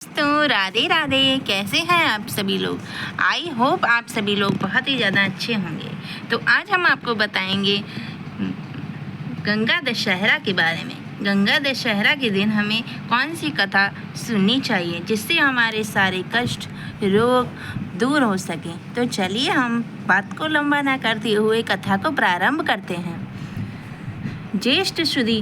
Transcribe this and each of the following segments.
तो राधे राधे। कैसे हैं आप सभी लोग? आई होप आप सभी लोग बहुत ही ज़्यादा अच्छे होंगे। तो आज हम आपको बताएंगे गंगा दशहरा के बारे में। गंगा दशहरा के दिन हमें कौन सी कथा सुननी चाहिए जिससे हमारे सारे कष्ट रोग दूर हो सकें। तो चलिए हम बात को लंबा ना करते हुए कथा को प्रारंभ करते हैं। ज्येष्ठ शुदी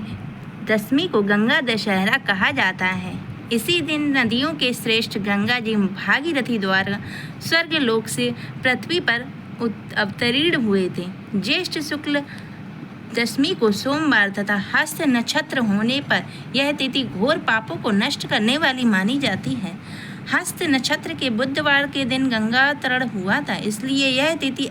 दशमी को गंगा दशहरा कहा जाता है। इसी दिन नदियों के श्रेष्ठ गंगा जी भागीरथी द्वारा स्वर्गलोक से पृथ्वी पर अवतरीर्ण हुए थे। ज्येष्ठ शुक्ल दशमी को सोमवार तथा हस्त नक्षत्र होने पर यह तिथि घोर पापों को नष्ट करने वाली मानी जाती है। हस्त नक्षत्र के बुधवार के दिन गंगातरण हुआ था, इसलिए यह तिथि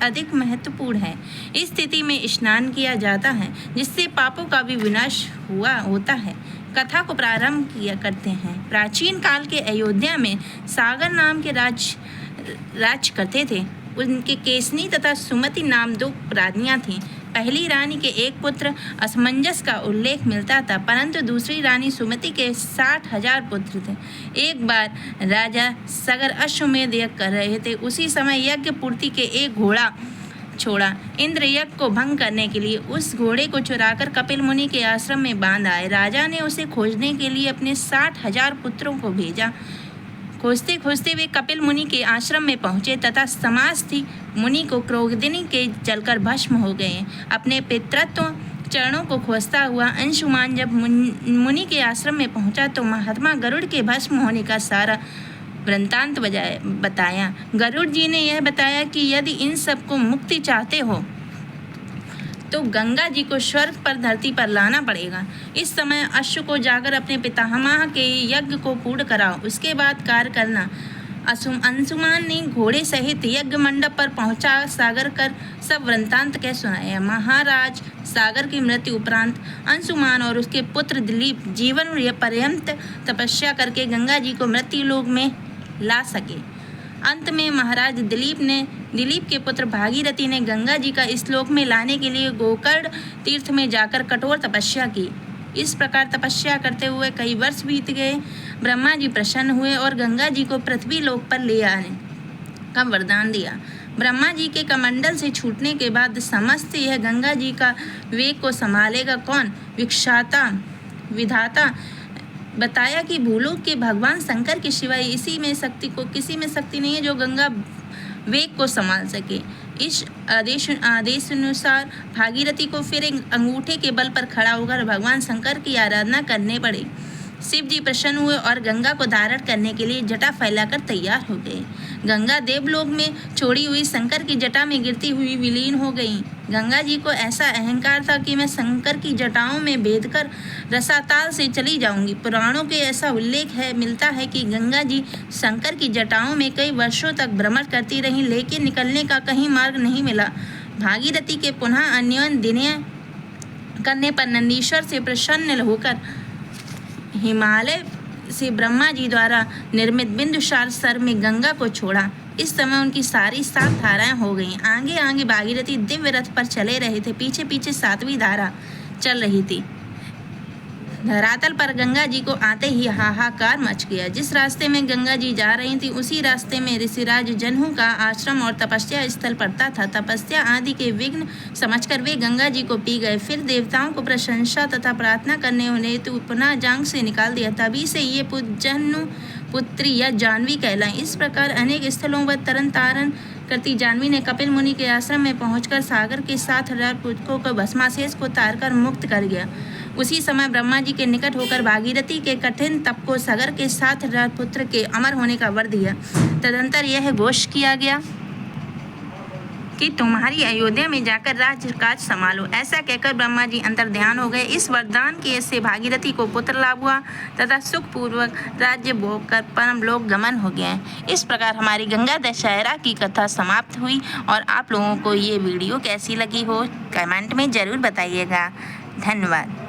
अधिक महत्वपूर्ण है। इस तिथि में स्नान किया जाता है जिससे पापों का भी विनाश होता है। कथा को प्रारंभ करते हैं। प्राचीन काल के अयोध्या में सागर नाम के राज करते थे। उनके केसनी तथा सुमति नाम दो रानियां थीं। पहली रानी के एक पुत्र असमंजस का उल्लेख मिलता था, परंतु दूसरी रानी सुमति के 60,000 पुत्र थे। एक बार राजा सगर अश्वमेध यज्ञ कर रहे थे। उसी समय यज्ञ पूर्ति के एक घोड़ा छोड़ा। इंद्र यज्ञ को भंग करने के लिए उस घोड़े को चुराकर कपिल मुनि के आश्रम में बांध आए। राजा ने उसे खोजने के लिए अपने 60,000 पुत्रों को भेजा। खोजते खोजते वे कपिल मुनि के आश्रम में पहुंचे तथा समास्ति मुनि को क्रोधिनी के जलकर भस्म हो गए। अपने पितृत्व चरणों को खोजता हुआ अंशुमान जब मुनि के आश्रम में पहुंचा तो महात्मा गरुड़ के भस्म होने का सारा वृत्तांत बताया। गरुड़ जी ने यह बताया कि यदि इन सबको मुक्ति चाहते हो तो गंगा जी को स्वर्ग पर धरती पर लाना पड़ेगा। इस समय अश्व को जाकर अपने पितामह के यज्ञ को पूर्ण कराओ, उसके बाद कार्य करना। अंशुमान ने घोड़े सहित यज्ञ मंडप पर पहुंचा सागर कर सब वृत्तांत कह सुनाया। महाराज सागर की मृत्यु उपरांत अंशुमान और उसके पुत्र दिलीप जीवन पर्यंत तपस्या करके गंगा जी को मृत्यु लोक में ला सके। अंत में महाराज दिलीप के पुत्र भागीरथी ने गंगा जी का इस लोक में लाने के लिए गोकर्ण तीर्थ में जाकर कठोर तपस्या की। इस प्रकार तपस्या करते हुए कई वर्ष बीत गए। ब्रह्मा जी प्रसन्न हुए और गंगा जी को पृथ्वी लोक पर ले आने का वरदान दिया। ब्रह्मा जी के कमंडल से छूटने के बाद समस्त यह गंगा जी का वेग को संभालेगा कौन? विधाता बताया कि भूलोक के भगवान शंकर के सिवाय किसी में शक्ति नहीं है जो गंगा वेग को संभाल सके। इस आदेश अनुसार भागीरथी को फिर एक अंगूठे के बल पर खड़ा होकर भगवान शंकर की आराधना करने पड़ी। शिव जी प्रसन्न हुए और गंगा को धारण करने के लिए जटा फैलाकर तैयार हो गए। गंगा देवलोक में छोड़ी हुई शंकर की जटा में गिरती हुई विलीन हो गई। गंगा जी को ऐसा अहंकार था कि मैं शंकर की जटाओं में भेदकर रसाताल से चली जाऊंगी। पुराणों के ऐसा उल्लेख मिलता है कि गंगा जी शंकर की जटाओं में कई वर्षों तक भ्रमण करती रहीं, लेकिन निकलने का कहीं मार्ग नहीं मिला। भागीरथी के पुनः अन्योन दिनय करने पर नंदीश्वर से प्रसन्न होकर हिमालय से ब्रह्मा जी द्वारा निर्मित बिंदुसार सर में गंगा को छोड़ा। इस समय उनकी सारी 7 धाराएं हो गईं। आगे आगे भागीरथी दिव्य रथ पर चले रहे थे, पीछे पीछे 7वीं धारा चल रही थी। धरातल पर गंगा जी को आते ही हाहाकार मच गया। जिस रास्ते में गंगा जी जा रही थी उसी रास्ते में ऋषिराज जनहू का आश्रम और तपस्या स्थल पड़ता था। तपस्या आदि के विघ्न समझकर वे गंगा जी को पी गए। फिर देवताओं को प्रशंसा तथा प्रार्थना करने हेतु पुनः जांग से निकाल दिया। तभी से ये जनहू पुत्री या जानवी कहलाई। इस प्रकार अनेक स्थलों पर तरन तारण करती जानवी ने कपिल मुनि के आश्रम में पहुंचकर सागर के 7,000 पुत्रों को भस्माशेष को तारकर मुक्त कर गया। उसी समय ब्रह्मा जी के निकट होकर भागीरथी के कठिन तप को सागर के 7,000 पुत्र के अमर होने का वर दिया। तदंतर यह घोष किया गया कि तुम्हारी अयोध्या में जाकर राज्य काज संभालो। ऐसा कहकर ब्रह्मा जी अंतर ध्यान हो गए। इस वरदान के से भागीरथी को पुत्र लाभ हुआ तथा सुखपूर्वक राज्य भोग कर परम लोक गमन हो गया। इस प्रकार हमारी गंगा दशहरा की कथा समाप्त हुई। और आप लोगों को ये वीडियो कैसी लगी हो कमेंट में ज़रूर बताइएगा। धन्यवाद।